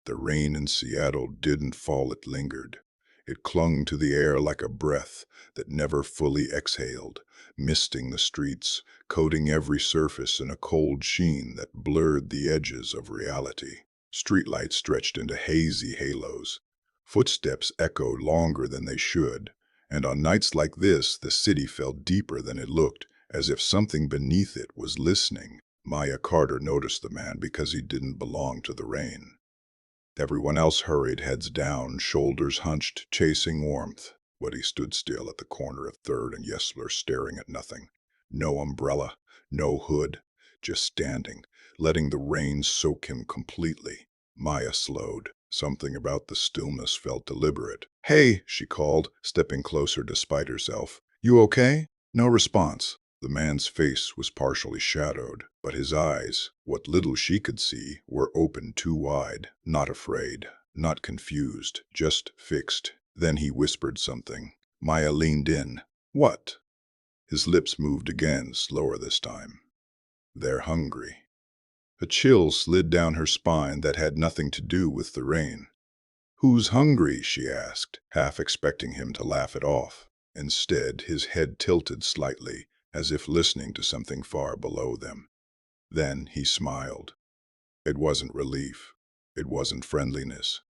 The rain in Seattle didn't fall, it lingered. It clung to the air like a breath that never fully exhaled, misting the streets, coating every surface in a cold sheen that blurred the edges of reality. Streetlights stretched into hazy halos. Footsteps echoed longer than they should, and on nights like this, the city felt deeper than it looked, as if something beneath it was listening. Maya Carter noticed the man because he didn't belong to the rain. Everyone else hurried, heads down, shoulders hunched, chasing warmth. But he stood still at the corner of 3rd and Yesler, staring at nothing. No umbrella, no hood, just standing, letting the rain soak him completely. Maya slowed. Something about the stillness felt deliberate. "Hey," she called, stepping closer despite herself. "You okay?" No response. The man's face was partially shadowed, but his eyes, what little she could see, were open too wide, not afraid, not confused, just fixed. Then he whispered something. Maya leaned in. "What?" His lips moved again, slower this time. "They're hungry." A chill slid down her spine that had nothing to do with the rain. "Who's hungry?" she asked, half expecting him to laugh it off. Instead, his head tilted slightly, as if listening to something far below them. Then he smiled. It wasn't relief. It wasn't friendliness.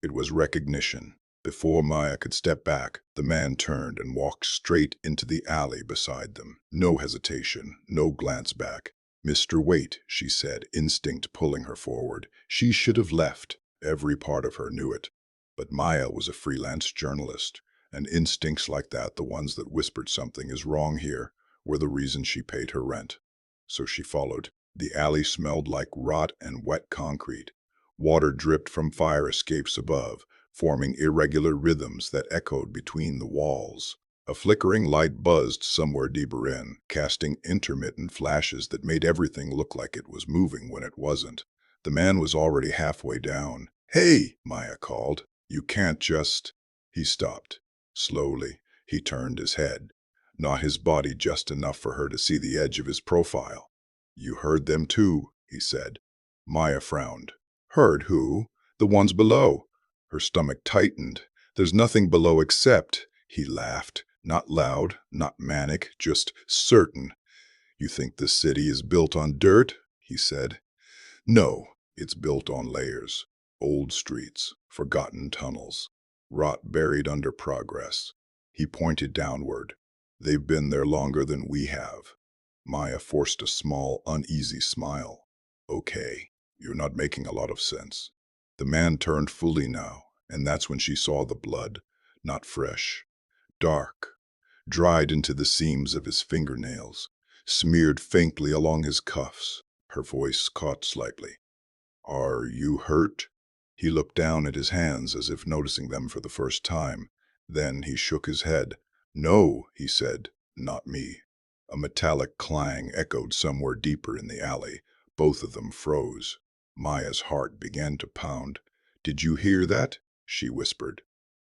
It was recognition. Before Maya could step back, the man turned and walked straight into the alley beside them. No hesitation, no glance back. "Mr. Wait," she said, instinct pulling her forward. She should have left. Every part of her knew it. But Maya was a freelance journalist, and instincts like that, the ones that whispered something is wrong here, were the reason she paid her rent. So she followed. The alley smelled like rot and wet concrete. Water dripped from fire escapes above, forming irregular rhythms that echoed between the walls. A flickering light buzzed somewhere deeper in, casting intermittent flashes that made everything look like it was moving when it wasn't. The man was already halfway down. "Hey!" Maya called. "You can't just—" He stopped. Slowly, he turned his head. Not his body, just enough for her to see the edge of his profile. "You heard them too," he said. Maya frowned. "Heard who?" "The ones below." Her stomach tightened. "There's nothing below except—" He laughed. Not loud, not manic, just certain. "You think this city is built on dirt?" he said. "No, it's built on layers. Old streets, forgotten tunnels, rot buried under progress." He pointed downward. "They've been there longer than we have." Maya forced a small, uneasy smile. "Okay, you're not making a lot of sense." The man turned fully now, and that's when she saw the blood. Not fresh. Dark. Dried into the seams of his fingernails. Smeared faintly along his cuffs. Her voice caught slightly. "Are you hurt?" He looked down at his hands as if noticing them for the first time. Then he shook his head. "No," he said, "not me." A metallic clang echoed somewhere deeper in the alley. Both of them froze. Maya's heart began to pound. "Did you hear that?" she whispered.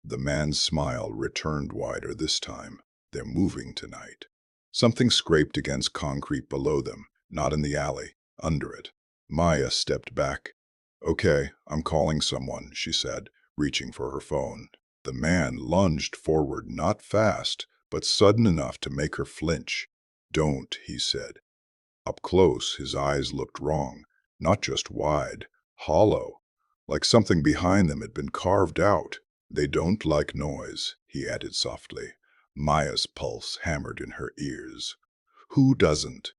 The man's smile returned wider this time. "They're moving tonight." Something scraped against concrete below them, not in the alley, under it. Maya stepped back. "Okay, I'm calling someone," she said, reaching for her phone. The man lunged forward, not fast, but sudden enough to make her flinch. "Don't," he said. Up close, his eyes looked wrong, not just wide, hollow, like something behind them had been carved out. "They don't like noise," he added softly. Maya's pulse hammered in her ears. "Who doesn't?"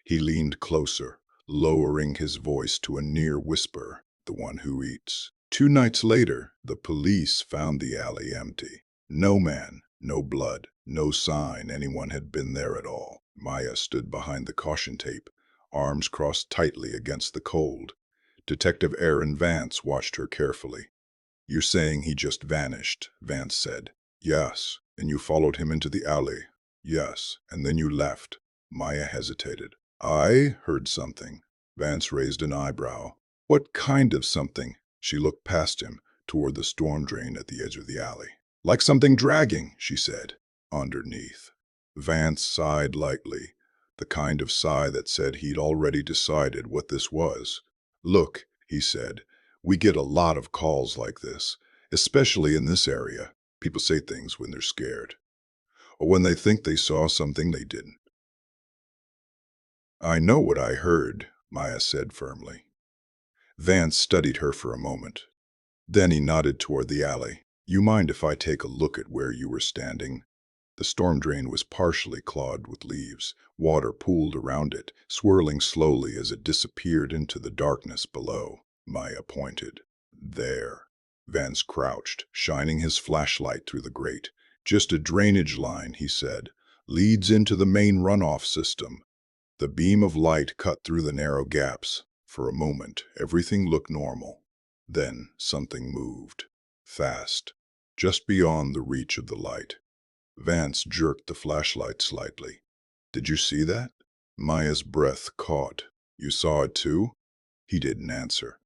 He leaned closer, lowering his voice to a near whisper. "The one who eats." 2 nights later, the police found the alley empty. No man, no blood, no sign anyone had been there at all. Maya stood behind the caution tape, arms crossed tightly against the cold. Detective Aaron Vance watched her carefully. "You're saying he just vanished," Vance said. "Yes. And you followed him into the alley?" "Yes. And then you left." Maya hesitated. "I heard something." Vance raised an eyebrow. "What kind of something?" She looked past him, toward the storm drain at the edge of the alley. "Like something dragging," she said. "Underneath." Vance sighed lightly, the kind of sigh that said he'd already decided what this was. "Look," he said, We get a lot of calls like this, especially in this area. People say things when they're scared, or when they think they saw something they didn't. I know what I heard, Maya said firmly. Vance studied her for a moment. Then he nodded toward the alley. You mind if I take a look at where you were standing? The storm drain was partially clogged with leaves. Water pooled around it, swirling slowly as it disappeared into the darkness below. Maya pointed. There. Vance crouched, shining his flashlight through the grate. Just a drainage line, he said. Leads into the main runoff system. The beam of light cut through the narrow gaps. For a moment, everything looked normal. Then something moved. Fast. Just beyond the reach of the light. Vance jerked the flashlight slightly. Did you see that? Maya's breath caught. You saw it too? He didn't answer.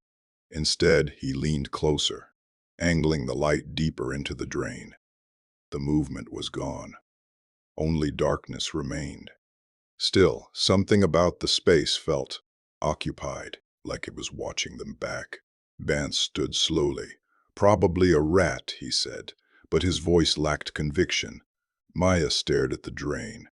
Instead, he leaned closer, angling the light deeper into the drain. The movement was gone. Only darkness remained. Still, something about the space felt occupied, like it was watching them back. Vance stood slowly. Probably a rat, he said, but his voice lacked conviction. Maya stared at the drain.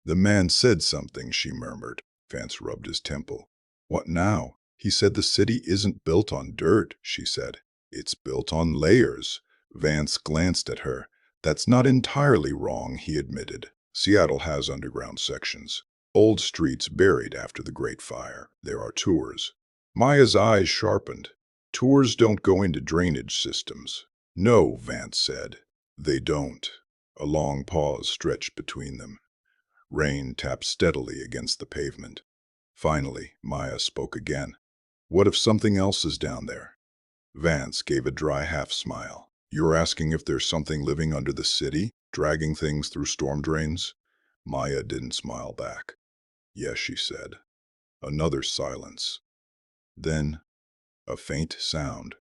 The man said something, she murmured. Vance rubbed his temple. What now? He said the city isn't built on dirt, she said. It's built on layers. Vance glanced at her. That's not entirely wrong, he admitted. Seattle has underground sections. Old streets buried after the Great Fire. There are tours. Maya's eyes sharpened. Tours don't go into drainage systems. No, Vance said. They don't. A long pause stretched between them. Rain tapped steadily against the pavement. Finally, Maya spoke again. What if something else is down there? Vance gave a dry half-smile. You're asking if there's something living under the city, dragging things through storm drains? Maya didn't smile back. Yes, she said. Another silence. Then, a faint sound.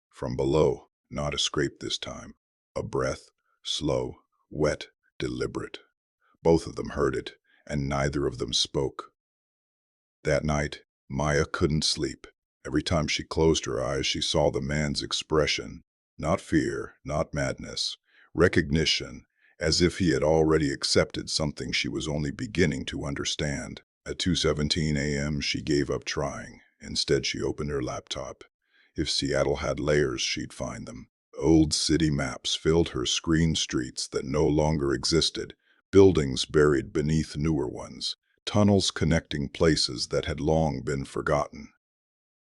From below, not a scrape this time. A breath, slow, wet, deliberate. Both of them heard it, and neither of them spoke. That night, Maya couldn't sleep. Every time she closed her eyes, she saw the man's expression. Not fear, not madness. Recognition, as if he had already accepted something she was only beginning to understand. At 2:17 a.m., she gave up trying. Instead, she opened her laptop. If Seattle had layers, she'd find them. Old city maps filled her screen, streets that no longer existed, buildings buried beneath newer ones, tunnels connecting places that had long been forgotten.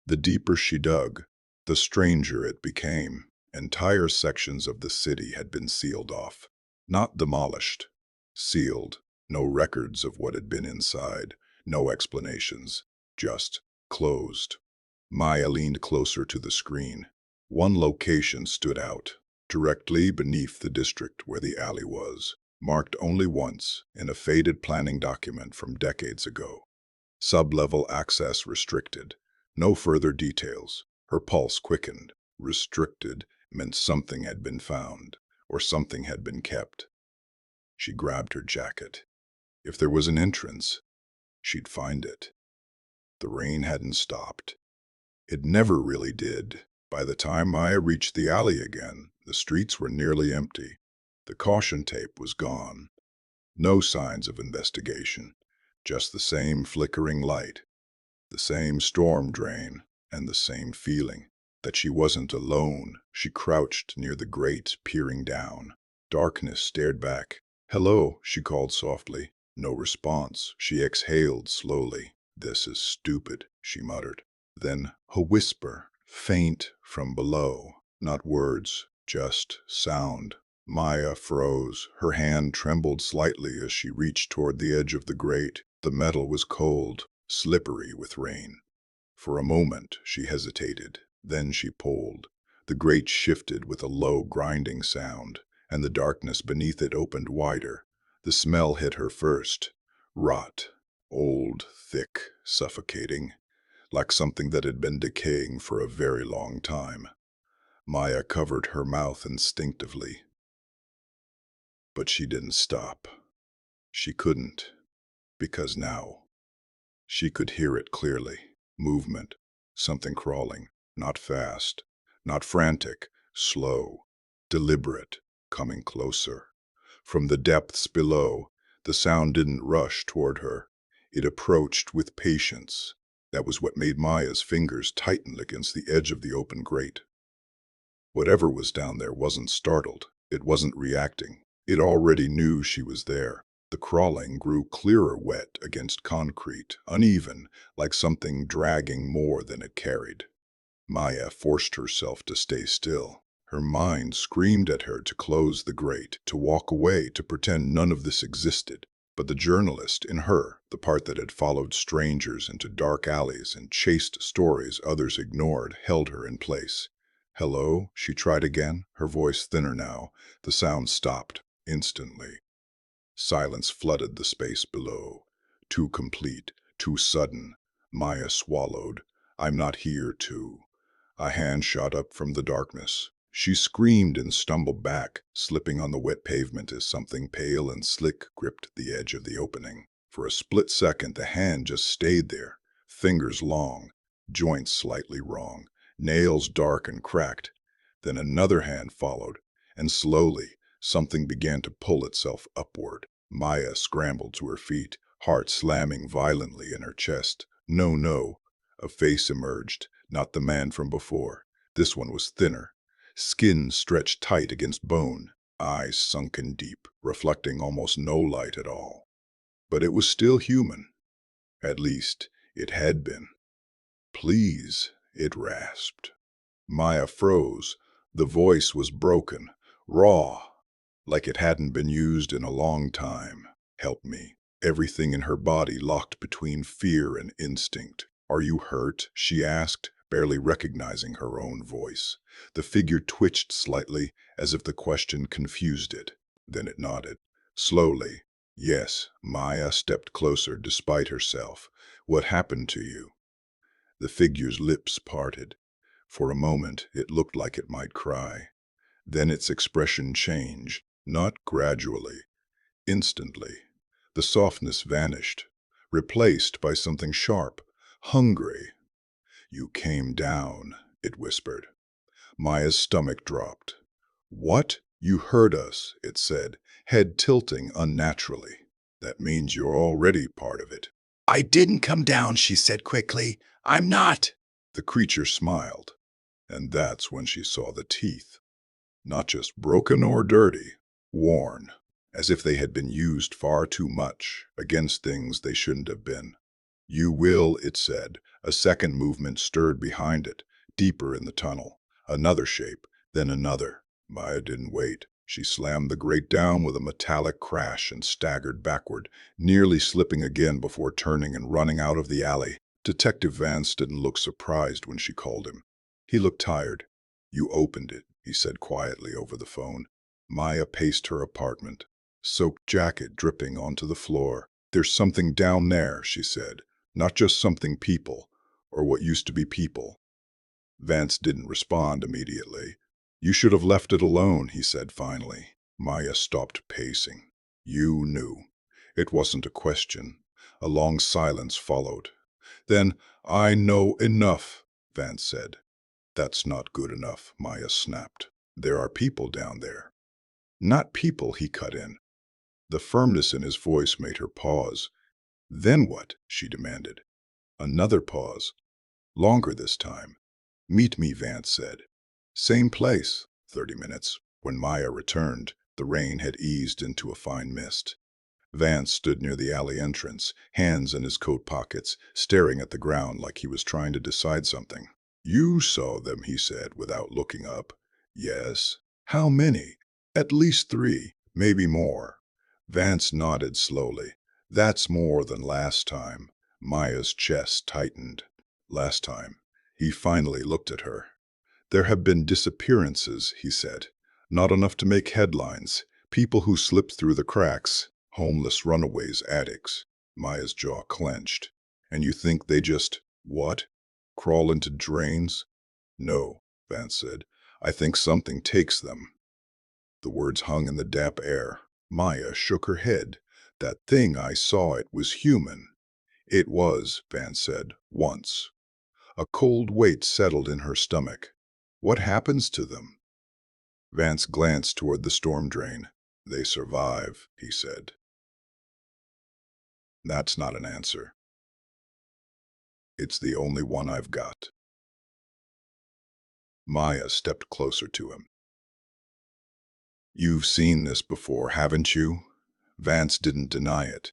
The deeper she dug, the stranger it became. Entire sections of the city had been sealed off. Not demolished. Sealed. No records of what had been inside. No explanations. Just closed. Maya leaned closer to the screen. One location stood out, directly beneath the district where the alley was, marked only once in a faded planning document from decades ago. Sub-level access restricted. No further details. Her pulse quickened. Restricted meant something had been found, or something had been kept. She grabbed her jacket. If there was an entrance, she'd find it. The rain hadn't stopped. It never really did. By the time Maya reached the alley again, the streets were nearly empty. The caution tape was gone. No signs of investigation. Just the same flickering light, the same storm drain, and the same feeling that she wasn't alone. She crouched near the grate, peering down. Darkness stared back. Hello, she called softly. No response. She exhaled slowly. This is stupid, she muttered. Then a whisper, faint from below. Not words, just sound. Maya froze. Her hand trembled slightly as she reached toward the edge of the grate. The metal was cold, slippery with rain. For a moment she hesitated. Then she pulled. The grate shifted with a low grinding sound, and the darkness beneath it opened wider. The smell hit her first. Rot. Old, thick, suffocating, like something that had been decaying for a very long time. Maya covered her mouth instinctively. But she didn't stop. She couldn't, because now she could hear it clearly. Movement. Something crawling. Not fast, not frantic, slow, deliberate, coming closer. From the depths below, the sound didn't rush toward her. It approached with patience. That was what made Maya's fingers tighten against the edge of the open grate. Whatever was down there wasn't startled. It wasn't reacting. It already knew she was there. The crawling grew clearer wet against concrete, uneven, like something dragging more than it carried. Maya forced herself to stay still. Her mind screamed at her to close the grate, to walk away, to pretend none of this existed. But the journalist in her, the part that had followed strangers into dark alleys and chased stories others ignored, held her in place. "Hello?" she tried again, her voice thinner now. The sound stopped instantly. Silence flooded the space below. Too complete, too sudden. Maya swallowed. "I'm not here to." A hand shot up from the darkness. She screamed and stumbled back, slipping on the wet pavement as something pale and slick gripped the edge of the opening. For a split second, the hand just stayed there, fingers long, joints slightly wrong, nails dark and cracked. Then another hand followed, and slowly, something began to pull itself upward. Maya scrambled to her feet, heart slamming violently in her chest. No, no. A face emerged, not the man from before. This one was thinner, skin stretched tight against bone, eyes sunken deep, reflecting almost no light at all. But it was still human. At least, it had been. "Please," it rasped. Maya froze. The voice was broken, raw, like it hadn't been used in a long time. "Help me." Everything in her body locked between fear and instinct. "Are you hurt?" she asked, barely recognizing her own voice. The figure twitched slightly, as if the question confused it. Then it nodded. Slowly. "Yes." Maya stepped closer despite herself. "What happened to you?" The figure's lips parted. For a moment, it looked like it might cry. Then its expression changed, not gradually, instantly. The softness vanished, replaced by something sharp, hungry. "You came down," it whispered. Maya's stomach dropped. "What? You heard us," it said, head tilting unnaturally. "That means you're already part of it." "I didn't come down," she said quickly. "I'm not." The creature smiled, and that's when she saw the teeth. Not just broken or dirty, worn, as if they had been used far too much against things they shouldn't have been. "You will," it said. A second movement stirred behind it, deeper in the tunnel. Another shape, then another. Maya didn't wait. She slammed the grate down with a metallic crash and staggered backward, nearly slipping again before turning and running out of the alley. Detective Vance didn't look surprised when she called him. He looked tired. "You opened it," he said quietly over the phone. Maya paced her apartment, soaked jacket dripping onto the floor. "There's something down there," she said. "Not just something people, or what used to be people." Vance didn't respond immediately. "You should have left it alone," he said finally. Maya stopped pacing. "You knew." It wasn't a question. A long silence followed. Then, "I know enough," Vance said. "That's not good enough," Maya snapped. "There are people down there." "Not people," he cut in. The firmness in his voice made her pause. "Then what?" she demanded. Another pause. Longer this time. "Meet me," Vance said. Same place. 30 minutes. When Maya returned, the rain had eased into a fine mist. Vance stood near the alley entrance, hands in his coat pockets, staring at the ground like he was trying to decide something. "You saw them," he said, without looking up. "Yes." "How many?" "At least 3, maybe more." Vance nodded slowly. "That's more than last time." Maya's chest tightened. "Last time." He finally looked at her. "There have been disappearances," he said. "Not enough to make headlines. People who slipped through the cracks. Homeless runaways, addicts." Maya's jaw clenched. "And you think they just, what? Crawl into drains?" "No," Vance said. "I think something takes them." The words hung in the damp air. Maya shook her head. "That thing, I saw it, was human." "It was," Vance said, "once." A cold weight settled in her stomach. What happens to them? Vance glanced toward the storm drain. They survive, he said. That's not an answer. It's the only one I've got. Maya stepped closer to him. You've seen this before, haven't you? Vance didn't deny it.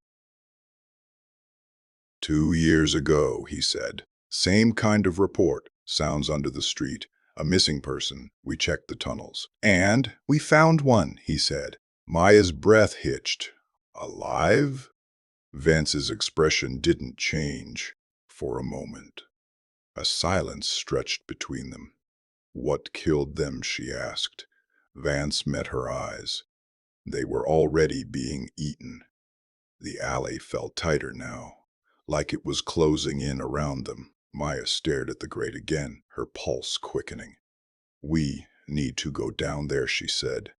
2 years ago, he said. Same kind of report. Sounds under the street. A missing person. We checked the tunnels. And we found one, he said. Maya's breath hitched. Alive? Vance's expression didn't change for a moment. A silence stretched between them. What killed them, she asked. Vance met her eyes. They were already being eaten. The alley felt tighter now, like it was closing in around them. Maya stared at the grate again, her pulse quickening. We need to go down there, she said.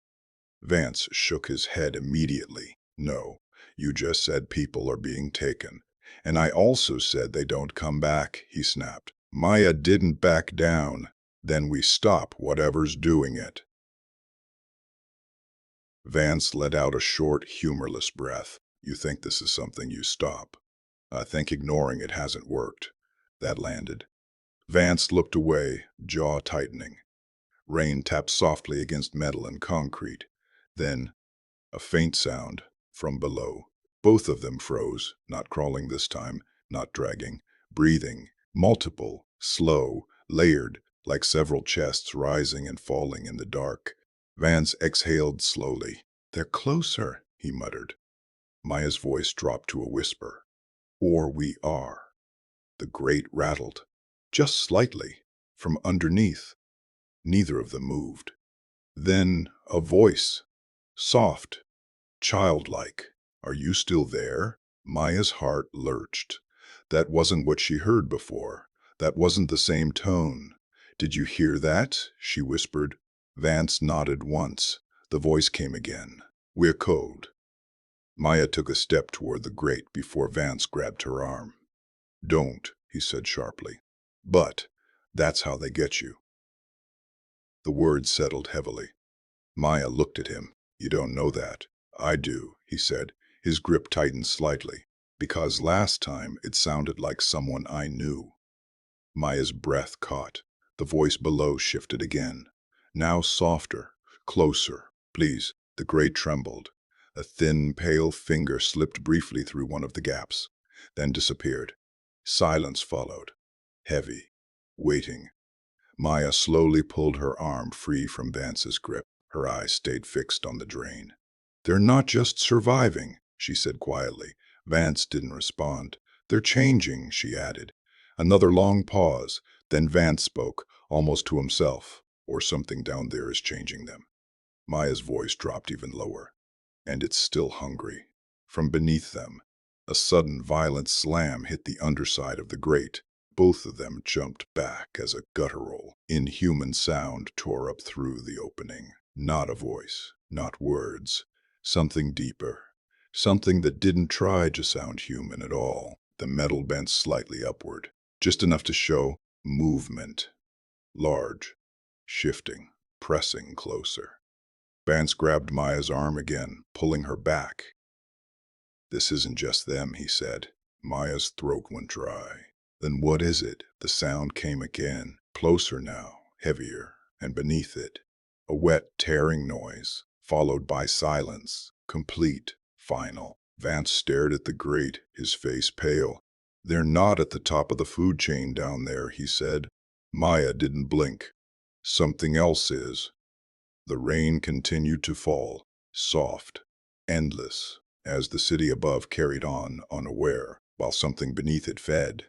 Vance shook his head immediately. No, you just said people are being taken. And I also said they don't come back, he snapped. Maya didn't back down. Then we stop whatever's doing it. Vance let out a short, humorless breath. You think this is something you stop? I think ignoring it hasn't worked. That landed. Vance looked away, jaw tightening. Rain tapped softly against metal and concrete. Then, a faint sound from below. Both of them froze, not crawling this time, not dragging, breathing, multiple, slow, layered, like several chests rising and falling in the dark. Vance exhaled slowly. They're closer, he muttered. Maya's voice dropped to a whisper. Or we are. The grate rattled, just slightly, from underneath. Neither of them moved. Then a voice, soft, childlike. Are you still there? Maya's heart lurched. That wasn't what she heard before. That wasn't the same tone. Did you hear that? She whispered. Vance nodded once. The voice came again. We're cold. Maya took a step toward the grate before Vance grabbed her arm. Don't, he said sharply. But that's how they get you. The words settled heavily. Maya looked at him. You don't know that. I do, he said. His grip tightened slightly. Because last time it sounded like someone I knew. Maya's breath caught. The voice below shifted again. Now softer, closer. Please. The grate trembled. A thin, pale finger slipped briefly through one of the gaps, then disappeared. Silence followed. Heavy. Waiting. Maya slowly pulled her arm free from Vance's grip. Her eyes stayed fixed on the drain. They're not just surviving, she said quietly. Vance didn't respond. They're changing, she added. Another long pause. Then Vance spoke, almost to himself. Or something down there is changing them. Maya's voice dropped even lower. And it's still hungry. From beneath them, a sudden violent slam hit the underside of the grate. Both of them jumped back as a guttural, inhuman sound tore up through the opening. Not a voice, not words. Something deeper. Something that didn't try to sound human at all. The metal bent slightly upward, just enough to show movement. Large, shifting, pressing closer. Vance grabbed Maya's arm again, pulling her back. This isn't just them, he said. Maya's throat went dry. Then what is it? The sound came again, closer now, heavier, and beneath it, a wet, tearing noise, followed by silence, complete, final. Vance stared at the grate, his face pale. They're not at the top of the food chain down there, he said. Maya didn't blink. Something else is. The rain continued to fall, soft, endless, as the city above carried on, unaware, while something beneath it fed.